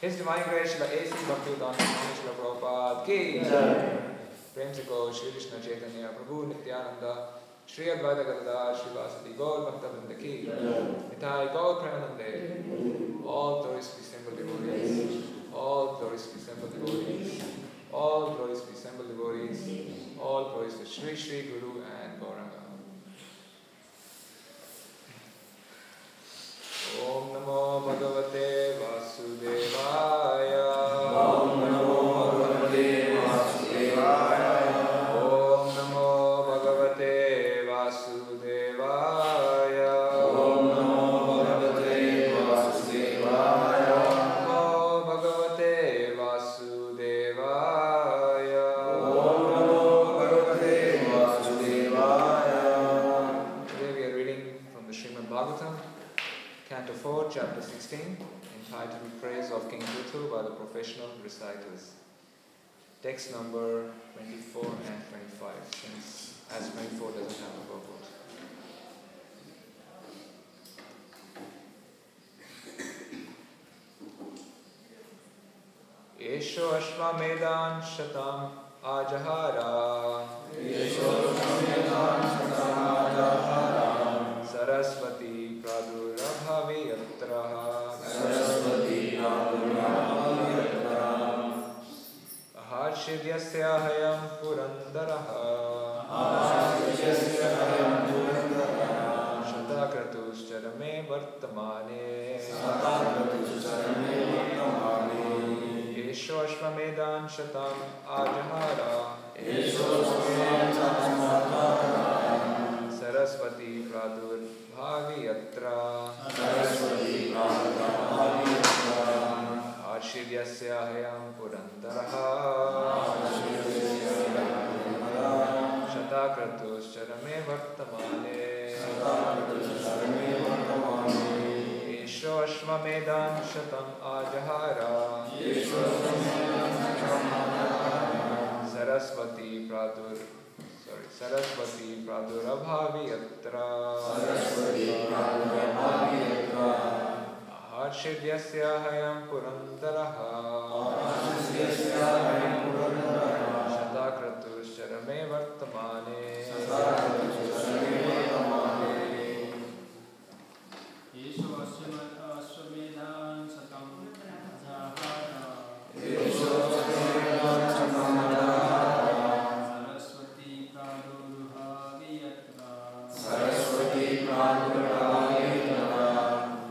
His Divine Grace Shila A.C. Bhaktivedanta Morning Shila Prabhupada ki Prem se ko Shri Krishna Chaitanya Prabhu Nityananda Shri Advaita Gadadhar Srivasadi Gaur Bhaktivedanta ki Nitai Gaur Premanande. All glories be assembled devotees. All glories be assembled devotees. All glories be assembled devotees. All glories to Shri Shri Guru and Gauranga. Om Namo Bhagavate Vasudevaya. Om Namo Bhagavate Vasudevaya. Om Namo Bhagavate Vasudevaya. Om Namo Bhagavate Vasudevaya. Om Namo Bhagavate Vasudevaya. Om Namo Bhagavate Vasudevaya. Today we are reading from the Śrīmad Bhāgavatam, Canto 4, Chapter 16, entitled Praise of King Prithu by the Professional Reciters. Text number 24 and 25, since as 24 doesn't have a purport. Esho Ashvamedan Shatam Ajahara. Esho Ashvamedan Shatam Ajahara. Saraswati Pradurabhavi Yatraha. Saraswati Pradurabhavi Yatraha. Aharshidhyasya hayam purandaraha. Aharshidhyasya hayam purandaraha. Shatakratus charame vartamane. Shatakratus charame vartamane. Esho Ashvamedan Shatam Ajahara. Esho Ashvamedan Shatam Ajahara. Saraswati Pradurabhavi Yatra. Saraswati Pradurabhavi Yatra. Arshivyasya hayam purandaraha. Shatakratus charame vartamane. Esho Ashvamedan Shatam Ajahara. Saraswati Pradurabhavi Yatra. Aharshidhyasya hayam purandaraha. Shatakratus charame vartamane. Esho Ashvamedan Shatam Ajahara. Esho Ashvamedan Shatam Ajahara. Saraswati Pradurabhavi Yatra. Saraswati Pradurabhavi Yatra.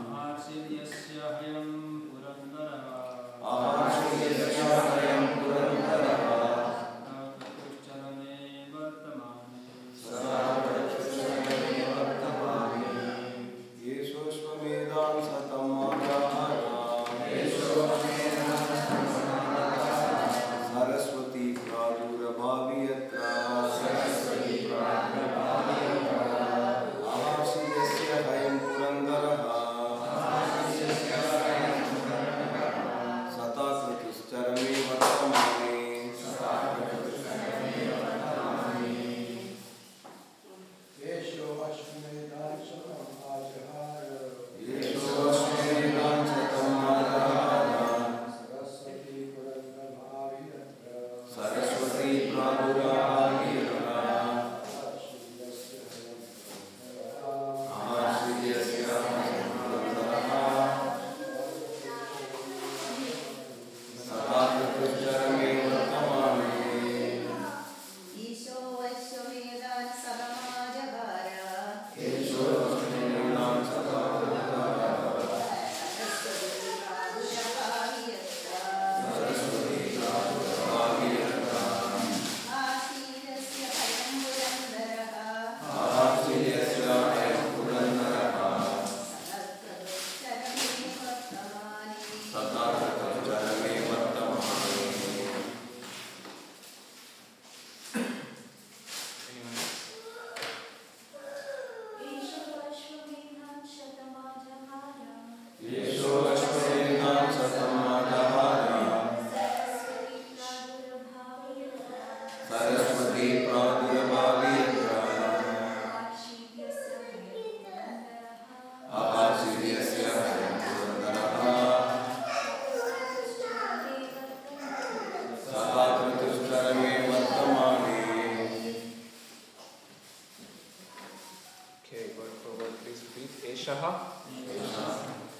Aharshidhyasya hayam purandaraha. Aharshidhyasya hayam purandaraha. Shatakratus charame vartamane. Shatakratus charame vartamane. Esho Ashvamedan Shatam Ajahara.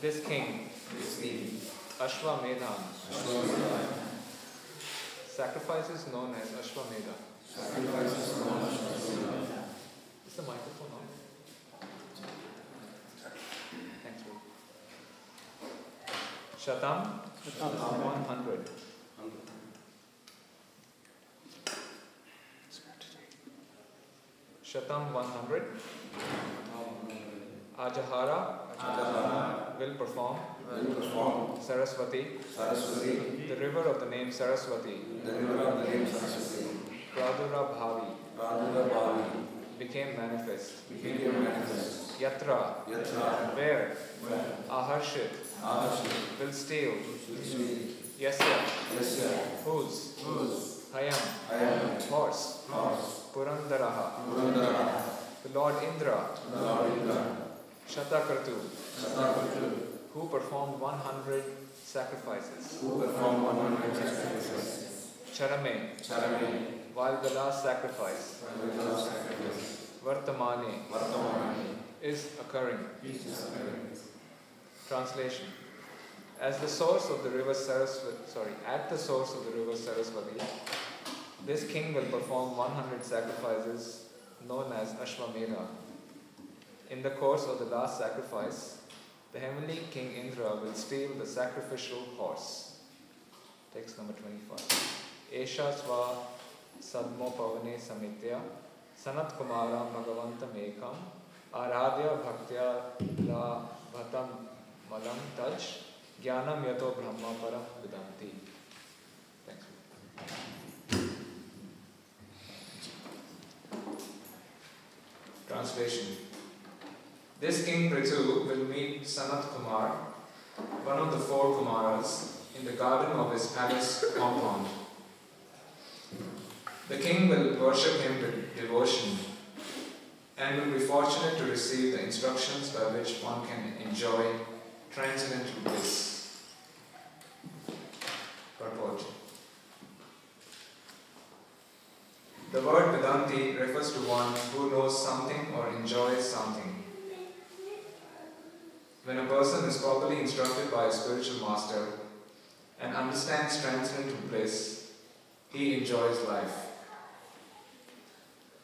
This king, Ashwamedhan, sacrifices known as Ashwamedha. Is the microphone on? Thanks, bro. Shatam, 100. Shatam 100. Ajahara will perform. Saraswati, the river of the name Saraswati. Pradura Bhavi became manifest. Yatra, where Aharshit will steal. Yasya, whose Hayam, horse. Purandaraha, the Lord Indra. Shatakartu, who performed 100 sacrifices. Charame, while the last sacrifice. Vartamane, is occurring. Translation. At the source of the river Saraswati, this king will perform 100 sacrifices known as Ashwamedha. In the course of the last sacrifice, the heavenly King Indra will steal the sacrificial horse. Text number 25. Esha sva sadmo pavane samitya sanat kumaram bhagavantam ekam aradhya bhaktya la bhatam malam taj jnanam yato brahma param vidanti. Thanks. Translation. This King Prithu will meet Sanat Kumar, one of the 4 Kumaras, in the garden of his palace compound. The king will worship him with devotion and will be fortunate to receive the instructions by which one can enjoy transcendental bliss. Purport. The word Vedanti refers to one who knows something or enjoys something. When a person is properly instructed by a spiritual master and understands transcendental bliss, he enjoys life.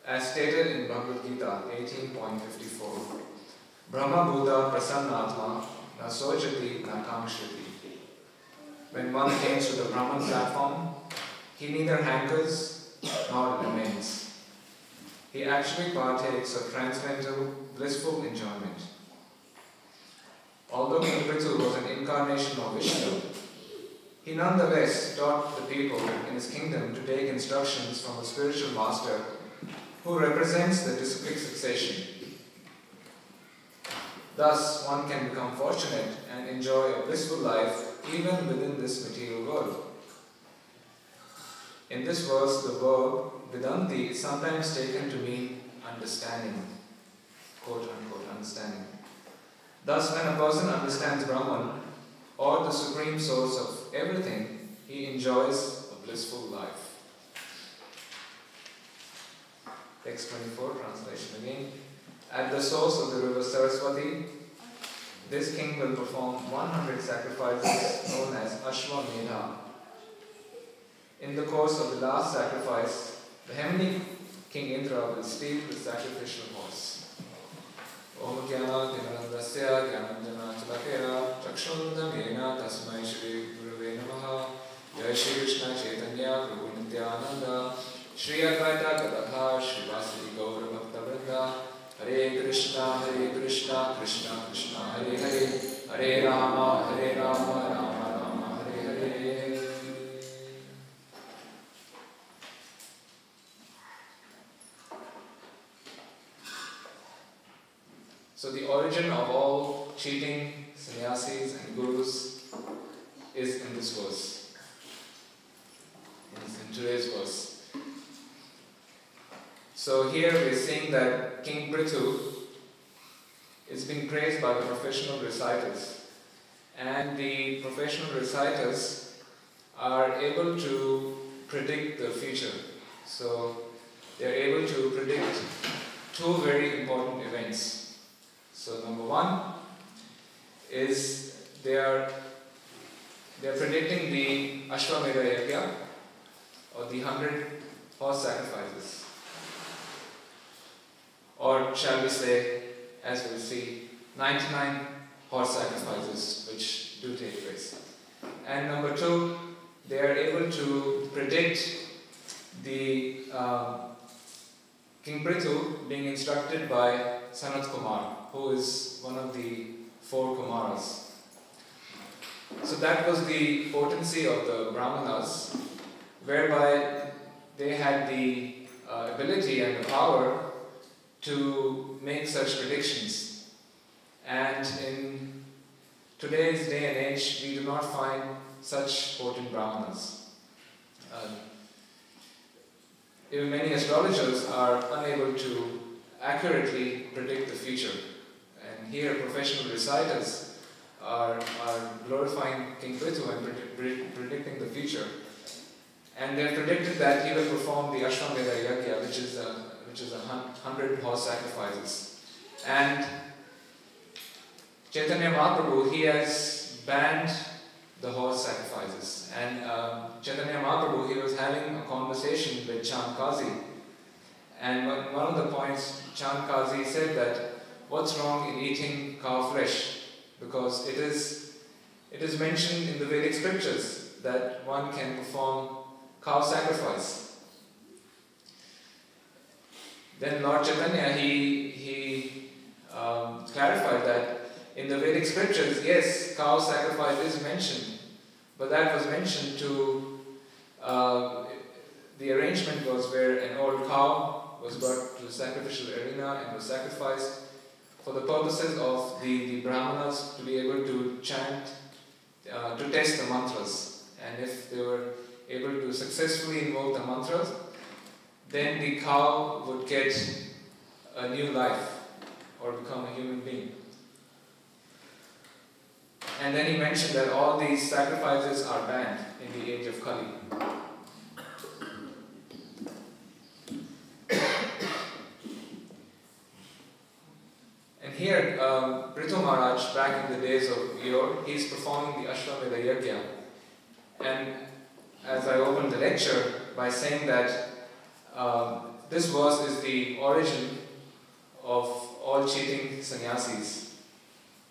As stated in Bhagavad Gita 18.54, Brahma Buddha Prasannatma na sojati na kamshriti. When one attains to the Brahman platform, he neither hankers nor remains. He actually partakes of transcendental, blissful enjoyment. Although King Prithu was an incarnation of Vishnu, he nonetheless taught the people in his kingdom to take instructions from a spiritual master who represents the disciplic succession. Thus, one can become fortunate and enjoy a blissful life even within this material world. In this verse, the verb Vedanti is sometimes taken to mean understanding, quote unquote, understanding. Thus, when a person understands Brahman, or the supreme source of everything, he enjoys a blissful life. Text 24, translation again. At the source of the river Saraswati, this king will perform 100 sacrifices known as Ashwamedha. In the course of the last sacrifice, the heavenly King Indra will steal the sacrificial horse. Om Gyana Dinarandasya Gyananjana Chalakera Chakshundamena Tasmai Shri Gurave Namaha Jai Shri Krishna Chaitanya Prabhu Nityananda Shri Advaita Gadadhar Shri Vasudeva Gaura Bhaktivedanta Hare Krishna Krishna Krishna Hare Hare Hare Rama Rama Rama Hare Hare. So the origin of all cheating sannyasis and gurus is in this verse, in today's verse. So here we are seeing that King Prithu is being praised by the professional reciters, and the professional reciters are able to predict the future. So they are able to predict 2 very important events. So number 1 is they are predicting the Ashwamedha Yajna, or the 100 horse sacrifices. Or shall we say, as we'll see, 99 horse sacrifices which do take place. And number 2, they are able to predict the King Prithu being instructed by Sanat Kumar, who is one of the 4 Kumaras. So that was the potency of the Brahmanas, whereby they had the ability and the power to make such predictions. And in today's day and age, we do not find such potent Brahmanas. Even many astrologers are unable to accurately predict the future. And here professional reciters are glorifying King Prithu and predicting the future. And they have predicted that he will perform the Ashwamedha Yajna, which is 100 horse sacrifices. And Chaitanya Mahaprabhu, he has banned the horse sacrifices. And Chaitanya Mahaprabhu, he was having a conversation with Chand Kazi. And one of the points, Chand Kazi said that, what's wrong in eating cow flesh? Because it is mentioned in the Vedic scriptures that one can perform cow sacrifice. Then Lord Chaitanya, he clarified that in the Vedic scriptures, yes, cow sacrifice is mentioned, but that was mentioned to, the arrangement was where an old cow was brought to the sacrificial arena and was sacrificed for the purposes of the Brahmanas to be able to chant, to test the mantras. And if they were able to successfully invoke the mantras, then the cow would get a new life or become a human being. And then he mentioned that all these sacrifices are banned in the age of Kali. And here, Prithu Maharaj, back in the days of yore, he is performing the Ashwamedha Yajna. And as I opened the lecture by saying that this verse is the origin of all cheating sannyasis.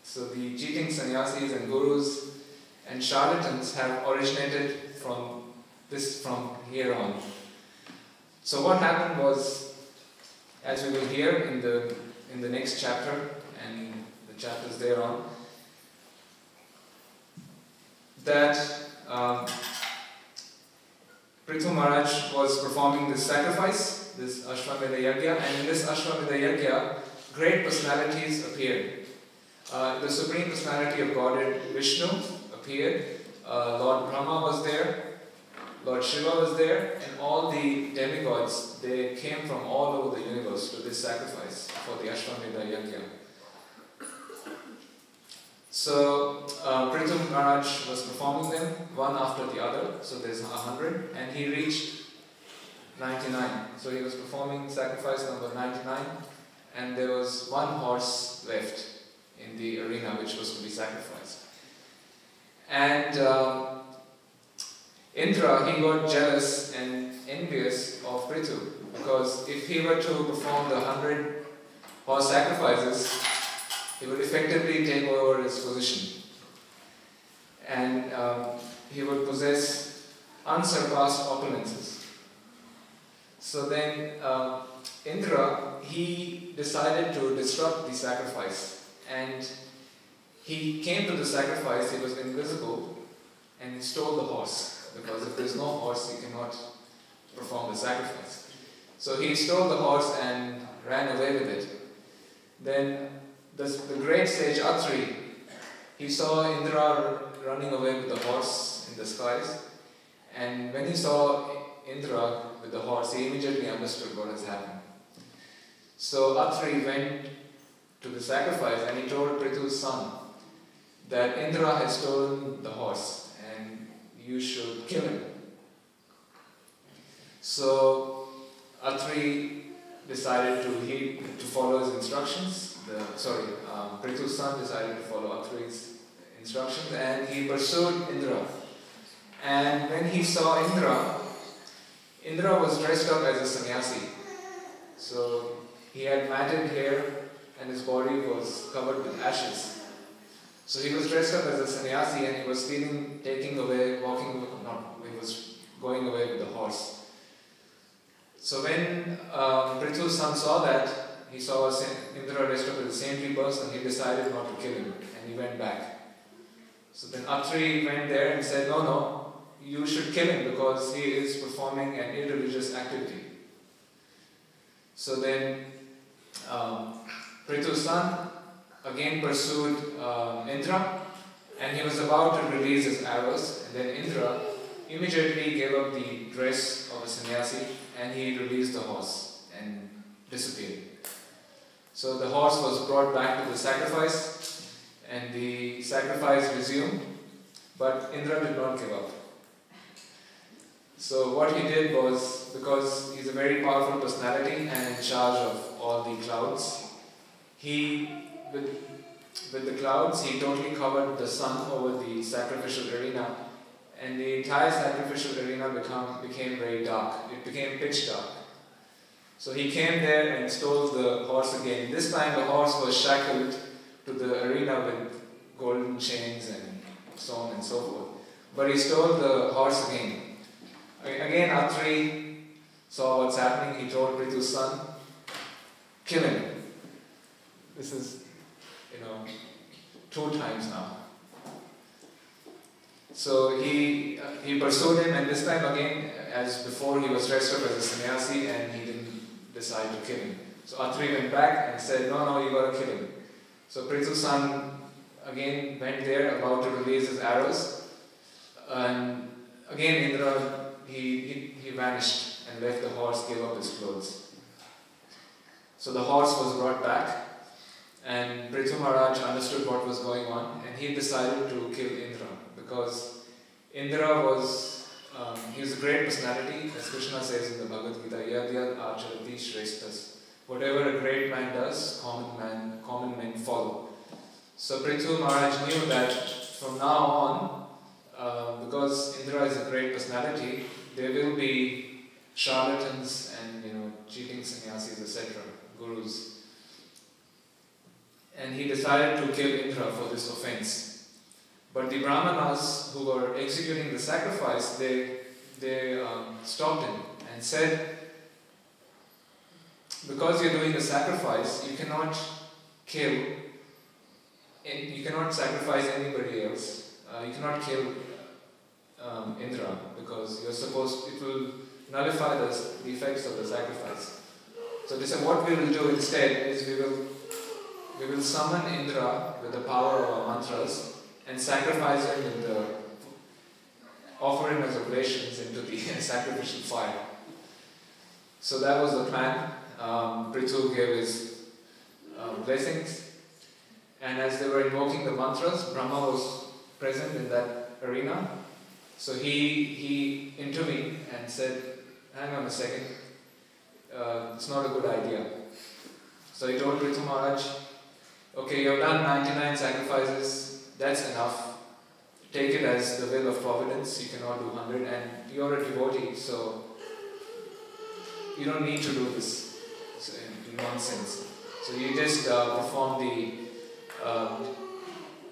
So the cheating sannyasis and gurus and charlatans have originated from here on. So what happened was, as we will hear in the next chapter and the chapters thereon, that Prithu Maharaj was performing this sacrifice, this Ashwamedha Yajna, and in this Ashwamedha Yajna, great personalities appeared. The Supreme Personality of Godhead, Vishnu, appeared. Lord Brahma was there. Lord Shiva was there. And all the demigods, they came from all over the universe to this sacrifice for the Ashwamedha Yajna. So, Prithu Maharaj was performing them one after the other. So there's 100, and he reached 99. So he was performing sacrifice number 99, and there was one horse left in the arena which was to be sacrificed. And Indra, he got jealous and envious of Prithu, because if he were to perform the 100 horse sacrifices, he would effectively take over his position. And he would possess unsurpassed opulences. So then Indra, he decided to disrupt the sacrifice. And he came to the sacrifice, he was invisible, and he stole the horse. Because if there's no horse, he cannot perform the sacrifice. So he stole the horse and ran away with it. Then the great sage Atri, he saw Indra running away with the horse in the skies. And when he saw Indra with the horse, he immediately understood what has happened. So Atri went to the sacrifice and he told Prithu's son that Indra had stolen the horse and you should kill him. So Atri decided to follow his instructions, Prithu's son decided to follow Atri's instructions and he pursued Indra. And when he saw Indra was dressed up as a sannyasi. So he had matted hair and his body was covered with ashes. So he was dressed up as a sannyasi and he was going away with the horse. So when Prithu's son saw that, he saw Indra dressed up as a saintly person, he decided not to kill him and he went back. So then Atri went there and said, no, you should kill him because he is performing an irreligious activity. So then Prithu's son again pursued Indra and he was about to release his arrows, and then Indra immediately gave up the dress of a sannyasi and he released the horse and disappeared. So the horse was brought back to the sacrifice and the sacrifice resumed, but Indra did not give up. So what he did was, because he's a very powerful personality and in charge of all the clouds, with the clouds he totally covered the sun over the sacrificial arena, and the entire sacrificial arena became very dark. It became pitch dark. So he came there and stole the horse again. This time the horse was shackled to the arena with golden chains and so on and so forth. But he stole the horse again. Again Atri saw what's happening. He told Prithu's son, kill him. This is, 2 times now. So he pursued him, and this time again, as before, he was dressed up as a sannyasi and he didn't decide to kill him. So Atri went back and said, no, you gotta kill him. So Prithu's son again went there about to release his arrows, and again Indra, he vanished and left the horse, gave up his clothes. So the horse was brought back and Prithu Maharaj understood what was going on and he decided to kill Indra, because Indra was, he was a great personality, as Krishna says in the Bhagavad Gita, Yad Yad Acharati Shreshtas. Whatever a great man does, common men follow. So Prithu Maharaj knew that from now on, because Indra is a great personality, there will be charlatans and cheating sannyasis, etc., gurus. And he decided to kill Indra for this offense. But the Brahmanas who were executing the sacrifice, they stopped him and said, because you're doing the sacrifice, you cannot sacrifice anybody else. You cannot kill Indra, because it will nullify the effects of the sacrifice. So they said, what we will do instead is we will summon Indra with the power of our mantras and sacrifice him with offer him as oblations into the sacrificial fire. So that was the plan. Prithu gave his blessings, and as they were invoking the mantras, Brahma was present in that arena. So he intervened and said, hang on a second, it's not a good idea. So he told Prithu Maharaj, okay, you have done 99 sacrifices, that's enough. Take it as the will of Providence, you cannot do 100, and you're a devotee, so you don't need to do this nonsense. So you just perform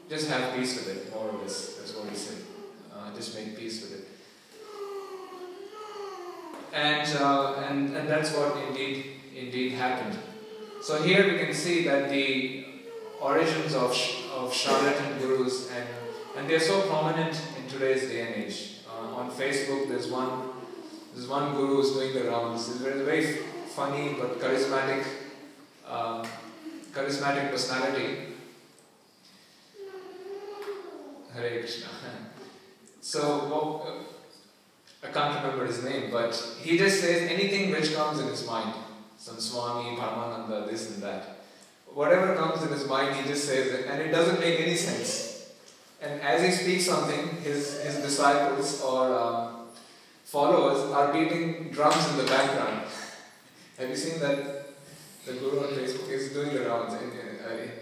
just have peace with it, more or less, that's what he said. Just make peace with it. And that's what indeed happened. So here we can see that the origins of charlatan gurus, and they are so prominent in today's day and age. On Facebook, there's one guru who's doing the rounds. He's a very funny but charismatic personality. Hare Krishna. So I can't remember his name, but he just says anything which comes in his mind. Some Swami, Paramananda, this and that. Whatever comes in his mind, he just says it, and it doesn't make any sense. And as he speaks something, his disciples or followers are beating drums in the background. Have you seen that? The guru on Facebook is doing the rounds.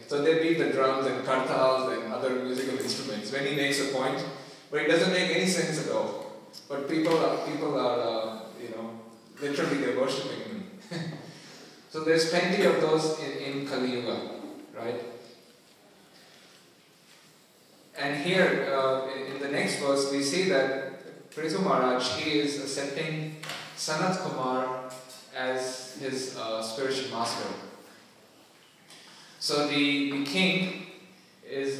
so they beat the drums and kartals and other musical instruments when he makes a point, but it doesn't make any sense at all. But people are literally they're worshipping him. So there's plenty of those in Kali Yuga, right? And here, in the next verse, we see that Prithu Maharaj, he is accepting Sanat Kumar as his spiritual master. So the king is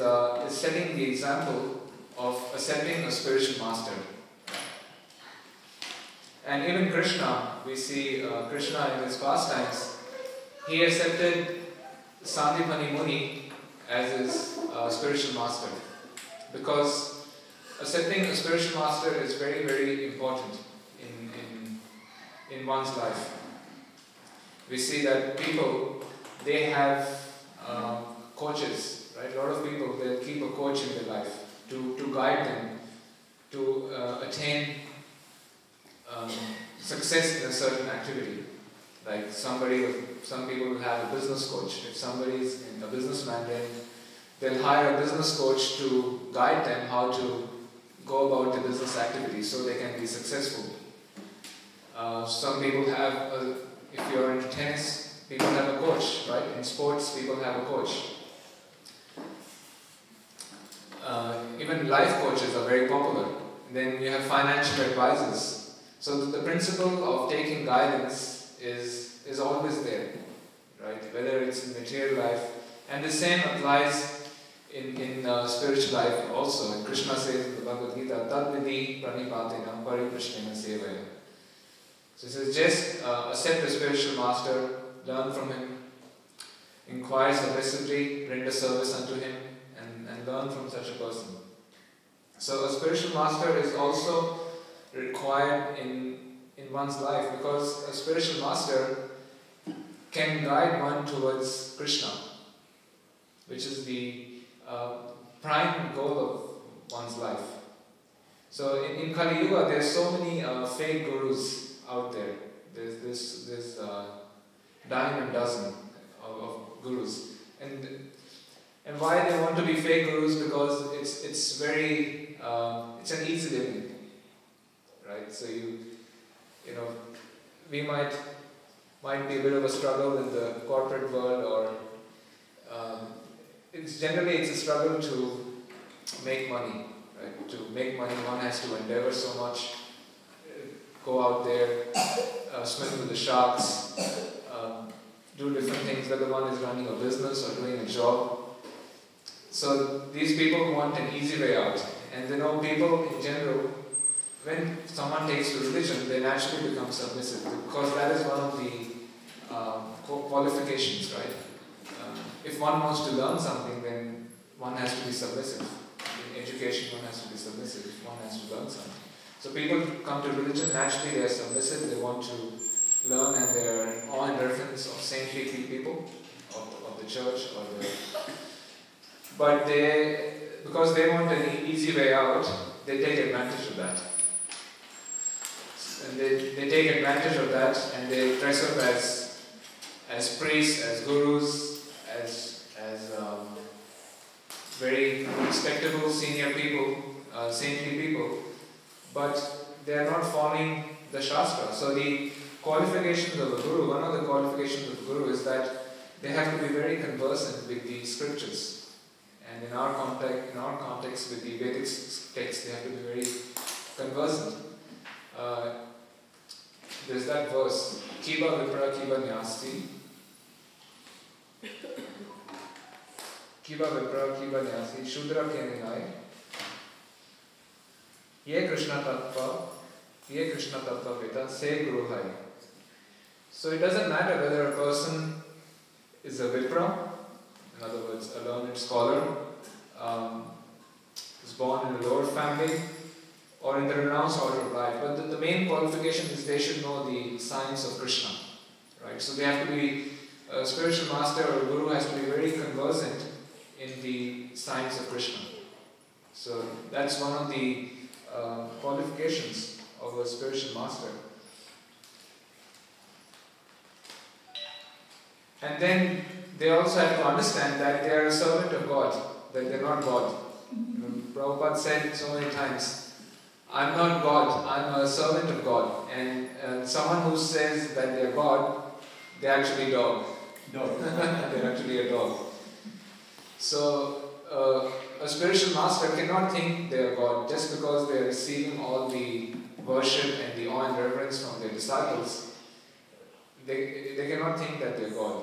setting the example of accepting a spiritual master. And even Krishna, we see Krishna in his pastimes, he accepted Sandipani Muni as his spiritual master. Because accepting a spiritual master is very, very important in one's life. We see that people, they have coaches, right? A lot of people, they'll keep a coach in their life to guide them to attain success in a certain activity. Like some people will have a business coach. If somebody is a businessman, then they'll hire a business coach to guide them how to go about the business activity so they can be successful. Some people have, if you're into tennis, people have a coach, right? In sports, people have a coach. Even life coaches are very popular. Then you have financial advisors. So the principle of taking guidance is always there, right? Whether it's in material life, and the same applies in spiritual life also. And Krishna says in the Bhagavad Gita, Tad vidhi pranipatena pariprashnena sevaya. So he says, just accept a spiritual master, learn from him, inquire submissively, render service unto him, and learn from such a person. So a spiritual master is also required in one's life, because a spiritual master can guide one towards Krishna, which is the prime goal of one's life. So in Kali Yuga, there's so many fake gurus out there. There's dime a dozen of gurus, and why they want to be fake gurus? Because it's very it's an easy living, right? So we might be a bit of a struggle in the corporate world, or it's a struggle to make money, right? To make money, one has to endeavor so much, go out there, swim with the sharks, do different things, whether one is running a business or doing a job. So these people want an easy way out. And people in general, when someone takes to religion, they naturally become submissive, because that is one of the qualifications, right? If one wants to learn something, then one has to be submissive. In education, one has to be submissive if one has to learn something. So people come to religion, naturally they are submissive, they want to learn, and they are awe and reverence of saintly people, of the church, but because they want an easy way out, they take advantage of that. And they take advantage of that, and they dress up as priests, as gurus, as very respectable senior people, saintly people, but they are not following the Shastra. So the qualifications of a guru, one of the qualifications of a guru is that they have to be very conversant with the scriptures. And in our context with the Vedic text, they have to be very conversant. There's that verse, Kiba Vipra Kiba Nyasti. Kiba Vipra Kiba Nyasti, Shudra Keninai. Ye Krishna Tattva Vita, Se Guru Hai. So it doesn't matter whether a person is a Vipra, in other words, a learned scholar, is born in a lower family, or in the renounced order of life. But the main qualification is they should know the science of Krishna, right? So they have to be, a spiritual master or a guru has to be very conversant in the science of Krishna. So that's one of the qualifications of a spiritual master. And then they also have to understand that they are a servant of God, that they are not God. Prabhupada said so many times, I'm not God, I'm a servant of God. And someone who says that they are God, they are actually dog. They're actually a dog. So a spiritual master cannot think they are God just because they are receiving all the worship and the awe and reverence from their disciples. They cannot think that they are God.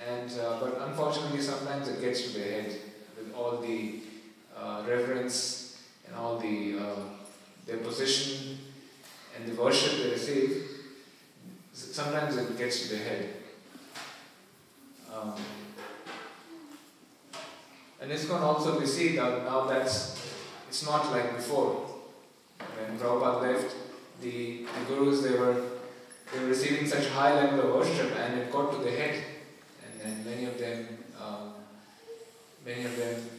And but unfortunately sometimes it gets to their head with all the reverence and all the their position and the worship they receive. Sometimes it gets to their head. And ISKCON also we see that now it's not like before. When Prabhupada left, the gurus they were receiving such high level of worship and it got to their head, and many of them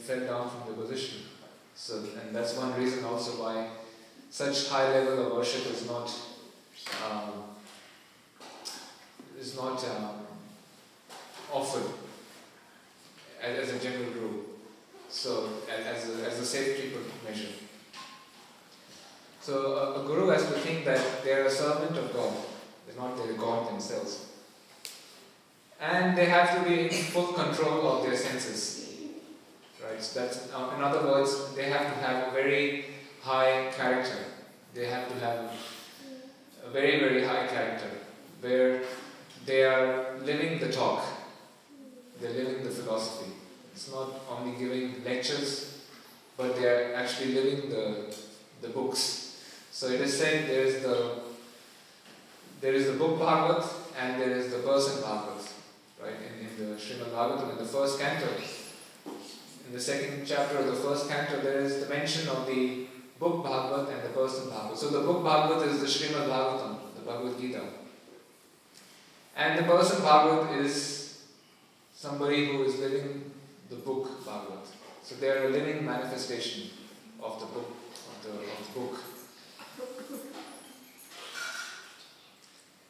fell down from their position. So, and that's one reason also why such high level of worship is not offered as a general rule. So, as a safety measure. So, a guru has to think that they are a servant of God. They're not their God themselves. And they have to be in full control of their senses. Right? So that's, in other words, they have to have a very high character. They have to have a very, very high character where they are living the talk. They're living the philosophy. It's not only giving lectures, but they are actually living the books. So it is said there is the book Bhagavat and there is the person Bhagavat. Right? In the Śrīmad Bhāgavatam, in the first canto, in the second chapter of the first canto, there is the mention of the book Bhagavat and the person Bhagavat. So the book Bhagavat is the Śrīmad Bhāgavatam, the Bhagavad Gita. And the person Bhagavat is somebody who is living the book Bhagavat. So they are a living manifestation of the book, of the book.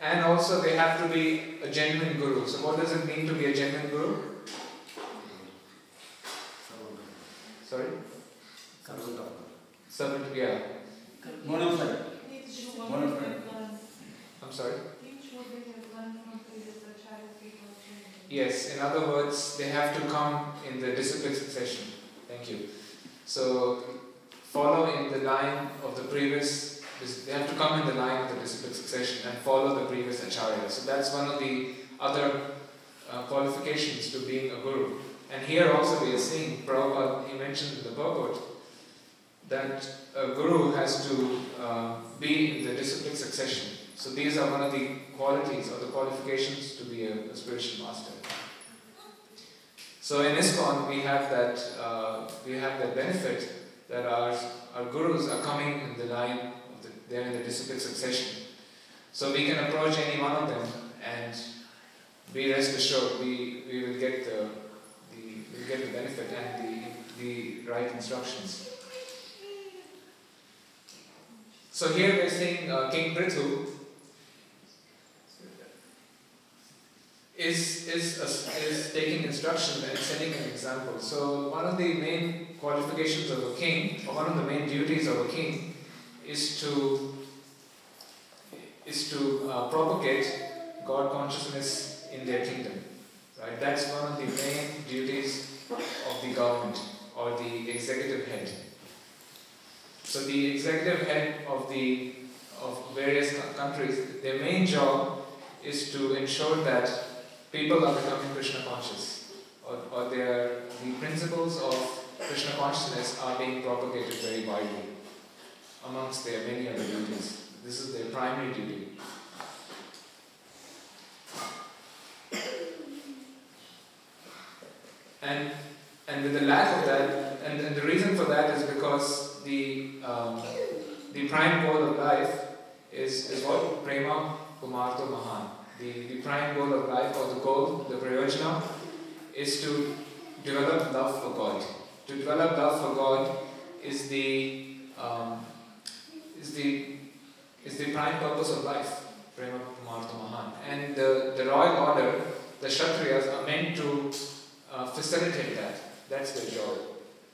And also they have to be a genuine guru. So what does it mean to be a genuine guru? Sorry? Servant, yeah. I'm sorry? Yes, in other words, they have to come in the disciplic succession. Thank you. So, follow in the line of the previous, they have to come in the line of the disciplic succession and follow the previous Acharya. So that's one of the other qualifications to being a guru. And here also we are seeing, Prabhupada, he mentioned in the purport, that a guru has to be in the disciplic succession. So these are one of the qualities or the qualifications to be a spiritual master. So in ISKCON we have that benefit that our gurus are coming in the line of they're in the disciplic succession. So we can approach any one of them and be rest assured we will get the benefit and the right instructions. So here we are seeing King Prithu is taking instruction and setting an example. So one of the main qualifications of a king, or one of the main duties of a king, is to propagate God consciousness in their kingdom. Right? That's one of the main duties of the government or the executive head. So the executive head of various countries, their main job is to ensure that people are becoming Krishna conscious, or the principles of Krishna consciousness are being propagated very widely amongst their many other duties. This is their primary duty. And with the lack of that, and the reason for that is because the prime goal of life is what? Prema Pumarto Mahan. The prime goal of life, or the goal, the prayojana, is to develop love for God. To develop love for God is the prime purpose of life, Prema Pumarto Mahan. And the royal order the Kshatriyas are meant to facilitate that. That's their job.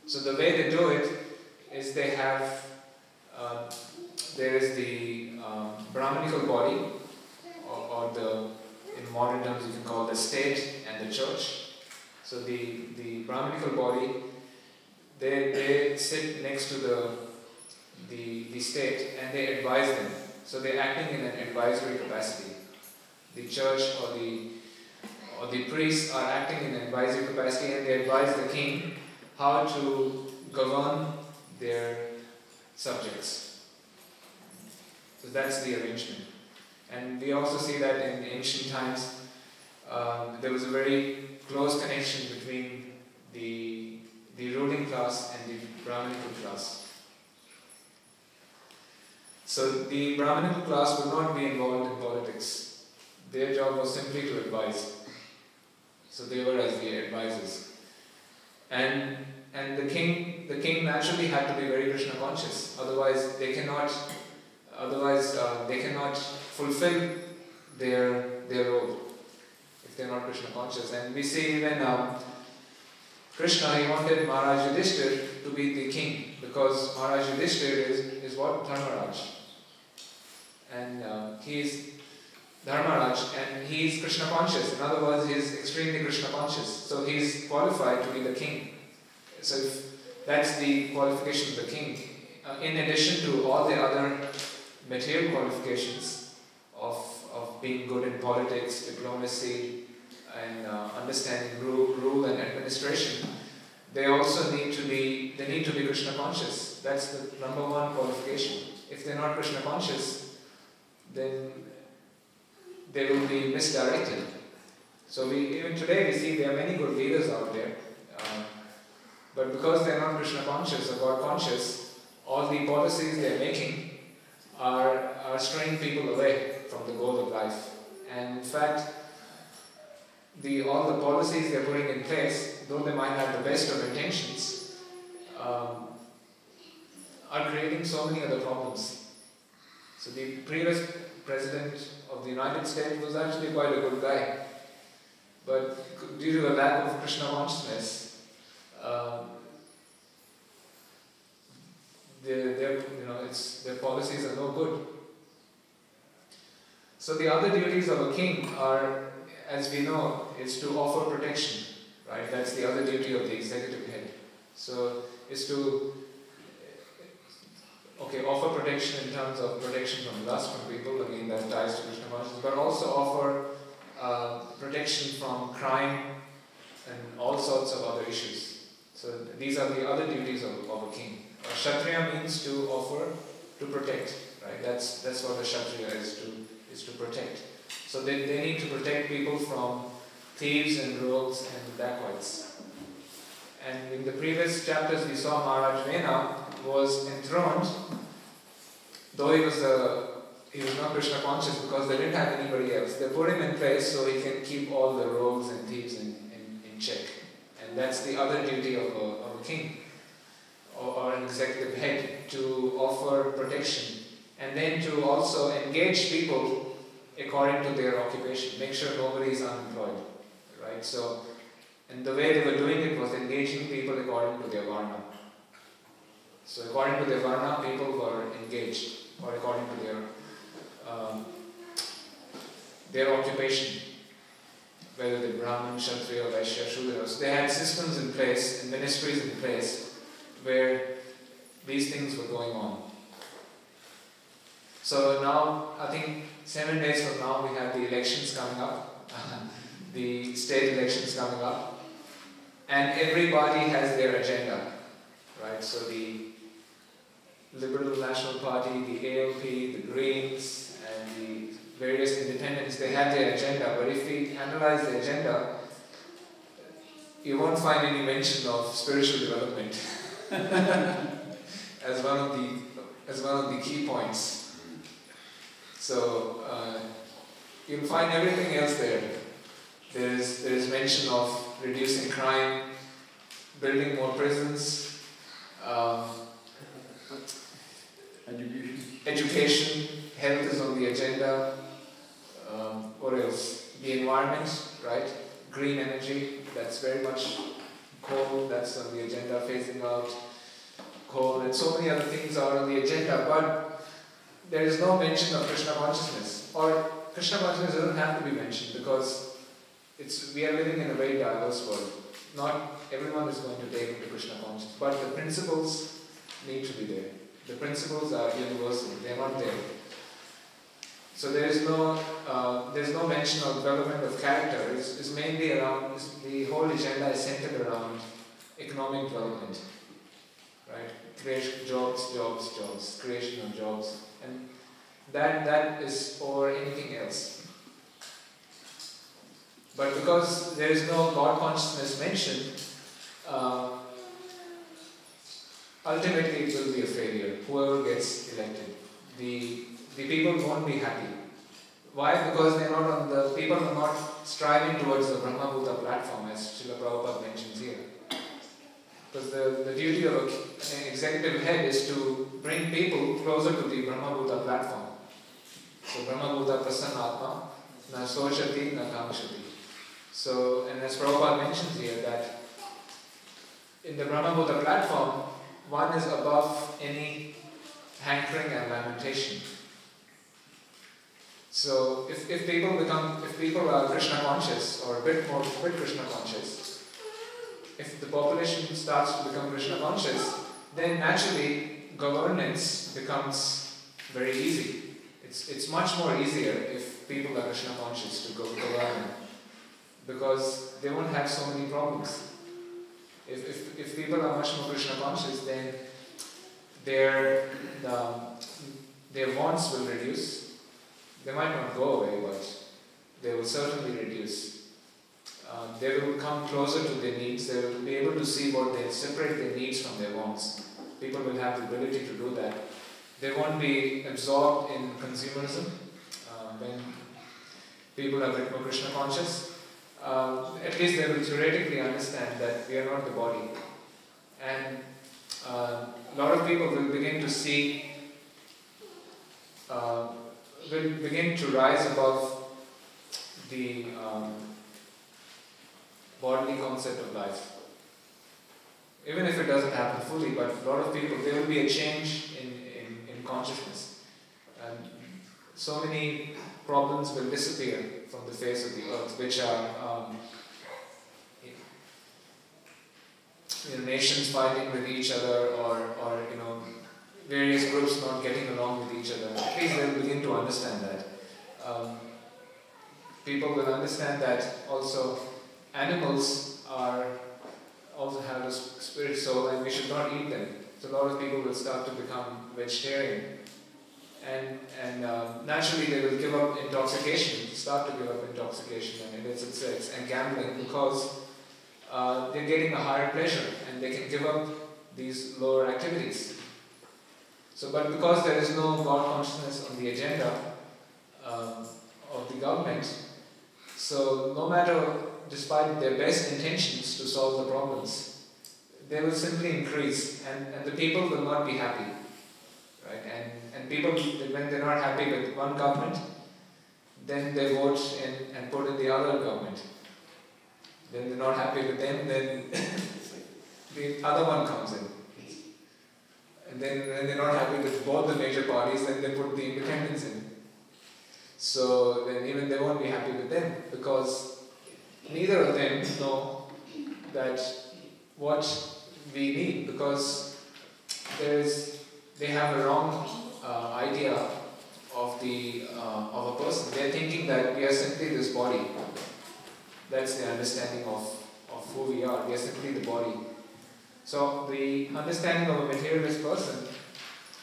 So the way they do it is they have, there is the Brahmanical body, or the, in modern terms you can call the state and the church. So the Brahmanical body, they sit next to the state and they advise them. So they're acting in an advisory capacity. The church or the priests are acting in an advisory capacity, and they advise the king how to govern their subjects. So that's the arrangement. And we also see that in ancient times there was a very close connection between the ruling class and the Brahmanical class. So the Brahmanical class would not be involved in politics. Their job was simply to advise. So they were as the advisors. And the king naturally had to be very Krishna conscious. Otherwise they cannot fulfill their role if they're not Krishna conscious. And we see even Krishna, he wanted Maharaj Yudhishthir to be the king, because Maharaj Yudhishthir is what? Dharmaraj. And he is Dharmaraj, and he is Krishna conscious. In other words, he is extremely Krishna conscious. So he is qualified to be the king. So that's the qualification of the king. In addition to all the other material qualifications of being good in politics, diplomacy, and understanding rule and administration, they also need to be Krishna conscious. That's the number one qualification. If they're not Krishna conscious, then they will be misdirected. So even today we see there are many good leaders out there, but because they're not Krishna conscious or God conscious, all the policies they're making are straying people away from the goal of life. And in fact, all the policies they're putting in place, though they might have the best of intentions, are creating so many other problems. So the previous President of the United States was actually quite a good guy, but due to a lack of Krishna consciousness, their policies are no good. So the other duties of a king are, as we know, is to offer protection, right? That's the other duty of the executive head. So is to offer protection in terms of protection from lust from people, again that ties to Krishna consciousness, but also offer protection from crime and all sorts of other issues. So these are the other duties of a king. A Kshatriya means to offer, to protect, right? That's what a Kshatriya is to protect. So they need to protect people from thieves and rogues and dacoits. And in the previous chapters we saw Maharaj Vena was enthroned, though he was not Krishna conscious because they didn't have anybody else. They put him in place so he can keep all the rogues and thieves in check. And that's the other duty of a king or an executive head, to offer protection and then to also engage people according to their occupation, make sure nobody is unemployed, right? So, and the way they were doing it was engaging people according to their varna. So according to their varna, people were engaged, or according to their occupation, whether they're Brahmin, Kshatriya, Vaishya, Shudra. So they had systems in place and ministries in place where these things were going on. So now, I think 7 days from now, we have the elections coming up, the state elections coming up, and everybody has their agenda, right? So the Liberal National Party, the ALP, the Greens, and the various independents, they have their agenda, but if we analyze the agenda, you won't find any mention of spiritual development as one of the key points. So you'll find everything else there. There is mention of reducing crime, building more prisons, education, health is on the agenda. What else? The environment, right? Green energy, that's very much coal, that's on the agenda, phasing out coal, and so many other things are on the agenda, but there is no mention of Krishna consciousness. Or Krishna consciousness doesn't have to be mentioned because we are living in a very diverse world. Not everyone is going to take into Krishna consciousness, but the principles need to be there. The principles are universal, they are not there. So there is no mention of development of character. It's mainly around, the whole agenda is centered around economic development, right? Creation, jobs, creation of jobs, and that is over anything else. But because there is no God consciousness mentioned, ultimately it will be a failure. Whoever gets elected, the people won't be happy. Why? Because people are not striving towards the Brahma-Bhuta platform, as Srila Prabhupada mentions here. Because the duty of an executive head is to bring people closer to the Brahma-Bhuta platform. So Brahma-Bhuta Prasannatma, na sochati, na kamshati. So, and as Prabhupada mentions here, that in the Brahma-Bhuta platform, one is above any hankering and lamentation. So if people are Krishna conscious or a bit Krishna conscious, if the population starts to become Krishna conscious, then naturally governance becomes very easy. It's much more easier if people are Krishna conscious to govern, because they won't have so many problems. If people are much more Krishna conscious, then their wants will reduce. They might not go away, but they will certainly reduce. They will come closer to their needs. They will be able to see separate their needs from their wants. People will have the ability to do that. They won't be absorbed in consumerism. When people are a bit more Krishna conscious, at least they will theoretically understand that we are not the body. And a lot of people will begin to see, will begin to rise above the bodily concept of life. Even if it doesn't happen fully, but a lot of people, there will be a change in consciousness. And so many problems will disappear from the face of the earth, which are nations fighting with each other, or various groups not getting along with each other. At least they will begin to understand that. People will understand that also animals also have a spirit soul, and we should not eat them. So a lot of people will start to become vegetarian, and naturally they will give up intoxication, start to give up intoxication and illicit sex and gambling, because they're getting a higher pleasure and they can give up these lower activities. So, but because there is no God consciousness on the agenda of the government, so no matter, despite their best intentions to solve the problems, they will simply increase, and the people will not be happy, right? And people, when they're not happy with one government, then they vote and put in the other government. Then they're not happy with them, then the other one comes in. And then when they're not happy with both the major parties, then they put the independents in. So then even they won't be happy with them, because neither of them know that what we need, because they have a wrong idea of a person. They're thinking that we are simply this body. That's the understanding of who we are. We are simply the body. So the understanding of a materialist person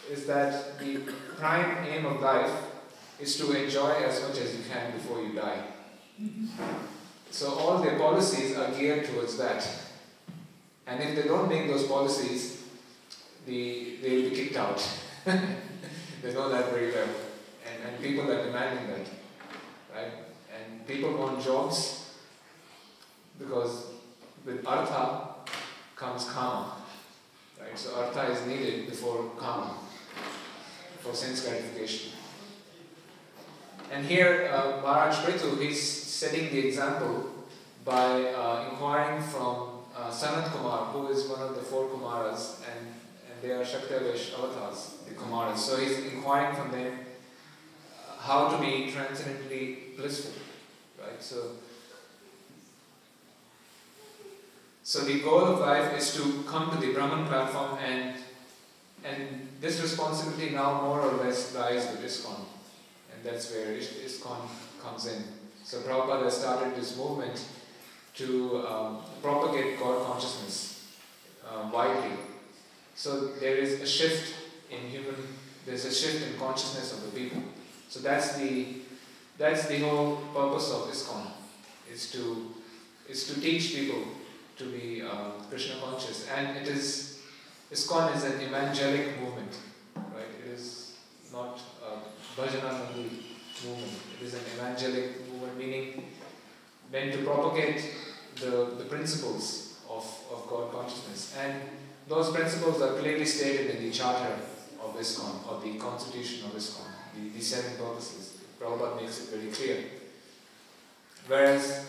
is that the prime aim of life is to enjoy as much as you can before you die. So all their policies are geared towards that. And if they don't make those policies, they will be kicked out. They know that very well. And people are demanding that. Right? And people want jobs, because with artha comes kama. Right? So artha is needed before kama, for sense gratification. And here Maharaj Prithu, he's setting the example by inquiring from Sanat Kumar, who is one of the 4 Kumaras, and they are Shaktavesh avatars, the Kumaras. So he's inquiring from them how to be transcendently blissful, right? So the goal of life is to come to the Brahman platform, and this responsibility now more or less lies with ISKCON, and that's where ISKCON comes in. So Prabhupada started this movement to propagate God consciousness widely. So there is a shift there's a shift in consciousness of the people. So that's the whole purpose of ISKCON, is to teach people to be Krishna conscious. And ISKCON is an evangelic movement, right? It is not a bhajana movement. It is an evangelic movement, meaning meant to propagate the principles of God consciousness. And those principles are clearly stated in the charter of ISKCON, or the constitution of ISKCON, the 7 purposes. Prabhupada makes it very clear. Whereas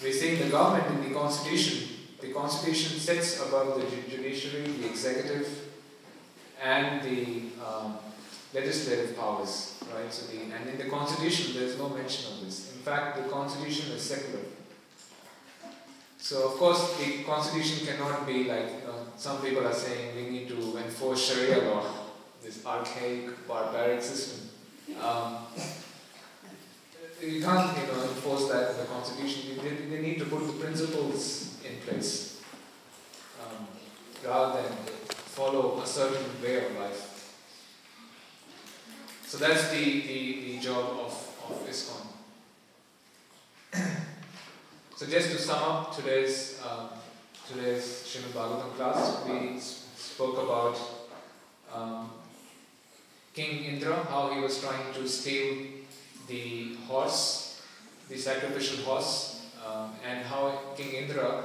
we see in the government, in the constitution sits above the judiciary, the executive, and the legislative powers, right? And in the constitution there is no mention of this. In fact, the constitution is secular. So of course the constitution cannot be like, some people are saying we need to enforce Sharia law, this archaic, barbaric system. You can't enforce that in the constitution. They need to put the principles in place rather than follow a certain way of life. So that's the job of ISKCON. So just to sum up today's Śrīmad Bhāgavatam class, we spoke about King Indra, how he was trying to steal the horse, the sacrificial horse, and how King Indra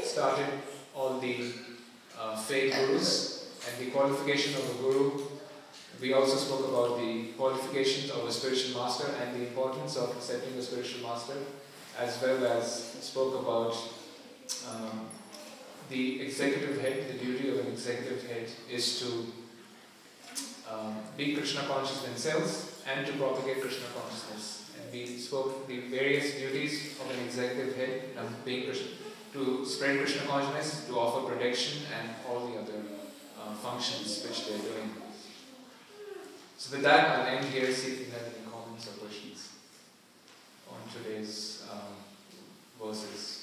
started all the fake gurus and the qualification of a guru. We also spoke about the qualifications of a spiritual master and the importance of accepting a spiritual master, as well as spoke about the executive head. The duty of an executive head is to be Krishna conscious themselves and to propagate Krishna consciousness. And we spoke the various duties of an executive head, being Krishna, to spread Krishna consciousness, to offer protection, and all the other functions which they are doing. So with that, I'll end here, see if you have any comments or questions on today's verses.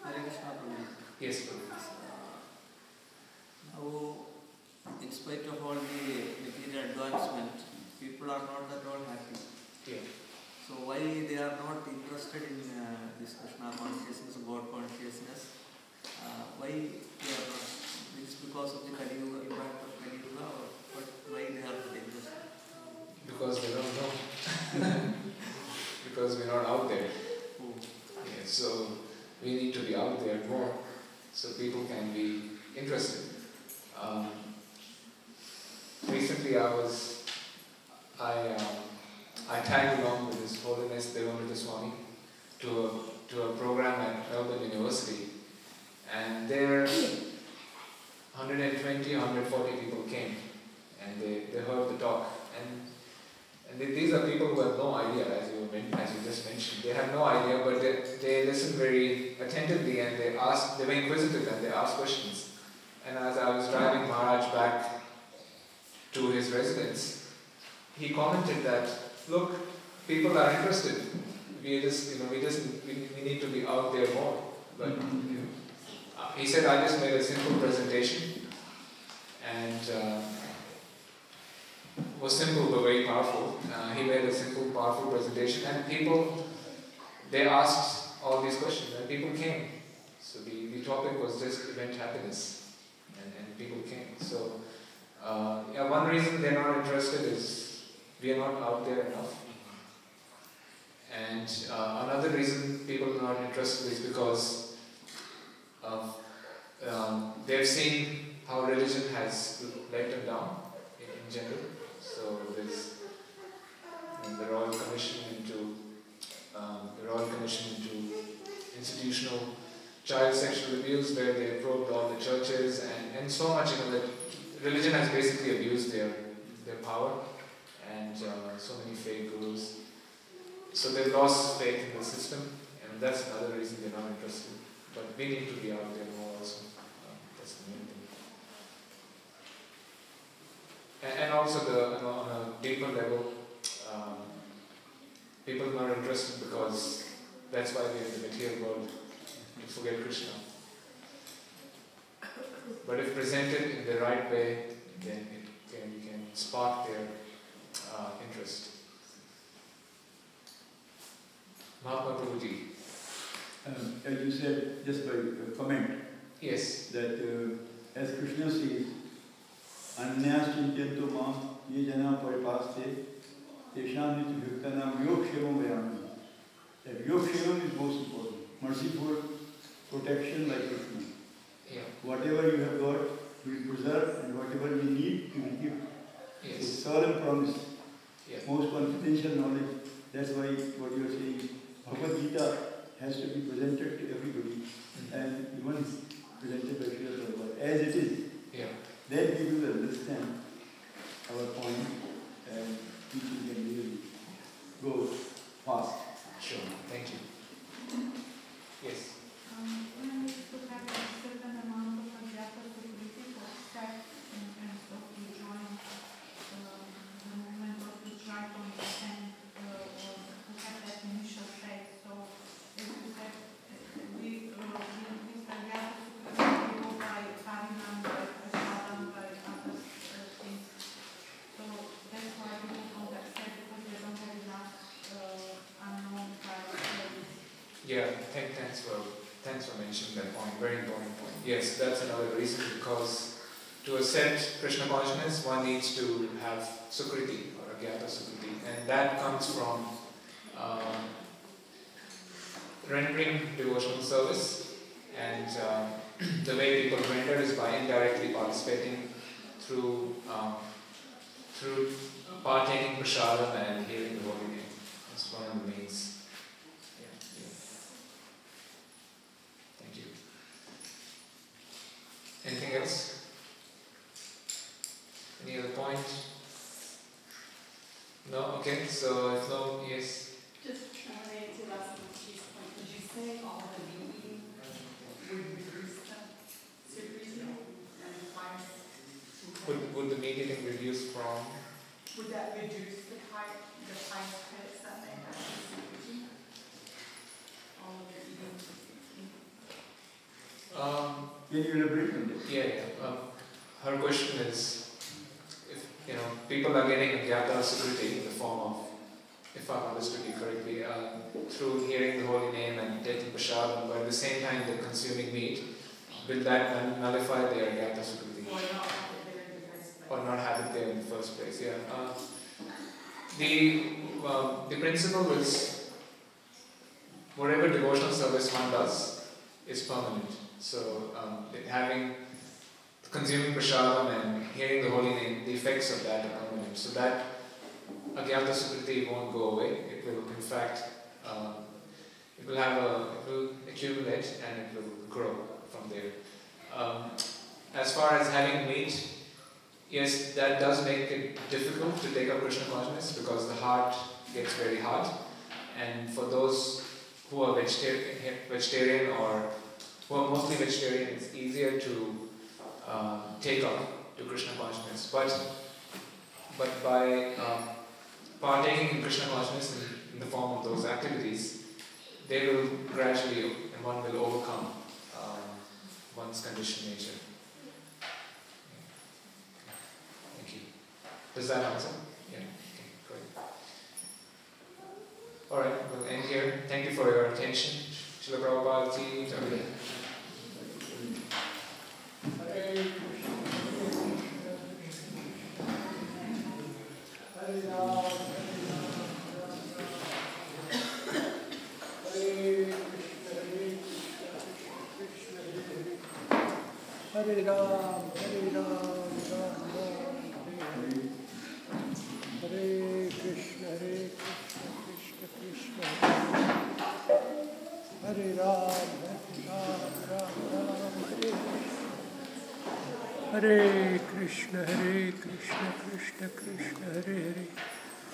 Hare Krishna, Prabhu. Yes, Prabhu. Now, in spite of all the material advancement, people are not at all happy. Yeah. So why they are not interested in this Krishna consciousness, God consciousness? Why they are not? It's because of the Kali Yuga, impact of Kali Yuga, or why they are not interested? Because they don't know. Because we're not out there. Oh. Yeah, so we need to be out there more, so people can be interested. Recently I tagged along with His Holiness Devamrita Swami to a program at Melbourne University, and there 120, 140 people came, and they heard the talk, and these are people who have no idea, as you just mentioned. They have no idea, but they listen very attentively, and they were inquisitive, and they asked questions. And as I was driving Maharaj back to his residence, he commented that, look, people are interested. We need to be out there more. But he said, I just made a simple presentation, and was simple but very powerful. He made a simple, powerful presentation, and people, they asked all these questions, and people came. So the topic was just event happiness, and people came. So one reason they're not interested is we are not out there enough. And another reason people are not interested is because they've seen how religion has let them down in general. So there's the Royal Commission into institutional child sexual abuse, where they probed all the churches and so much, that religion has basically abused their power, and so many fake gurus. So they've lost faith in the system, and that's another reason they're not interested. But we need to be out there more also. That's the main thing. And also on a deeper level, people are not interested because that's why we're in the material world, to forget Krishna. But if presented in the right way, then it can spark their interest. Mahatma Prabhuji. As you said, just by comment, yes, that as Krishna says, Anyas Chintanto Mam Ye Jana Paripaste Tesham Nitya Bhaktanam Yogkshevam Vayami. That Yogkshevam is most important. Merciful protection like Krishna. Yeah. Whatever you have got, you will preserve, and whatever you need, you will give. Yes. It's solemn promise. Yeah. Most confidential knowledge. That's why what you are saying, Bhagavad Gita has to be presented to everybody, and even presented by Srila Prabhupada as it is. Yeah. Then people will understand our point, and teaching can really go fast. Sure. Thank you. Yes. When we used to have a certain amount of adhyata security or set in terms of to join the movement or to try to understand or to have that initial phase. So, as you said, this adhyata security go by Harinam, by Prasadam, by other things. So that's why people don't accept, because they don't have enough unknown characters. Yeah. Thanks for mentioning that point. Very important point. Yes, that's another reason, because to accept Krishna consciousness, one needs to have Sukriti or Agyata Sukriti, and that comes from rendering devotional service, and the way people render is by indirectly participating through partaking prasadam and hearing the holy name. That's one of the means. Anything else? Any other point? No? Okay, so if no, yes? Just related to last week's point, did you say all the meeting would reduce the secrecy and fires? Would the meat eating reduce from? Would that reduce the fire credits that they have in secrecy? All of the eating? Can you elaborate on this? Yeah. Her question is, if people are getting Agyata Sukriti in the form of, if I understood you correctly, through hearing the holy name and taking prasadam, but at the same time they're consuming meat, will that nullify their Agyata Sukriti? Or not have it there in the first place? Or not have it there in the first place, yeah. The principle is, whatever devotional service one does is permanent. So consuming prasadam and hearing the holy name, the effects of that are permanent. So that Agyata Sukriti won't go away. It will, in fact, it will accumulate and it will grow from there. As far as having meat, yes, that does make it difficult to take up Krishna consciousness, because the heart gets very hard. And for those who are vegetarian or who are mostly vegetarian, it's easier to take up to Krishna consciousness. But by partaking in Krishna consciousness in the form of those activities, they will gradually, and one will overcome one's conditioned nature. Thank you. Does that answer? Yeah. Okay, great. All right, we'll end here. Thank you for your attention. Srila Prabhupada Ji, Hare. Hare Ram, Hare Ram, Ram Ram, Hare Hare. Hare Krishna, Krishna Krishna, Hare Ram, Ram Ram, Hare Hare. Hare Krishna, Krishna Krishna, Hare Hare.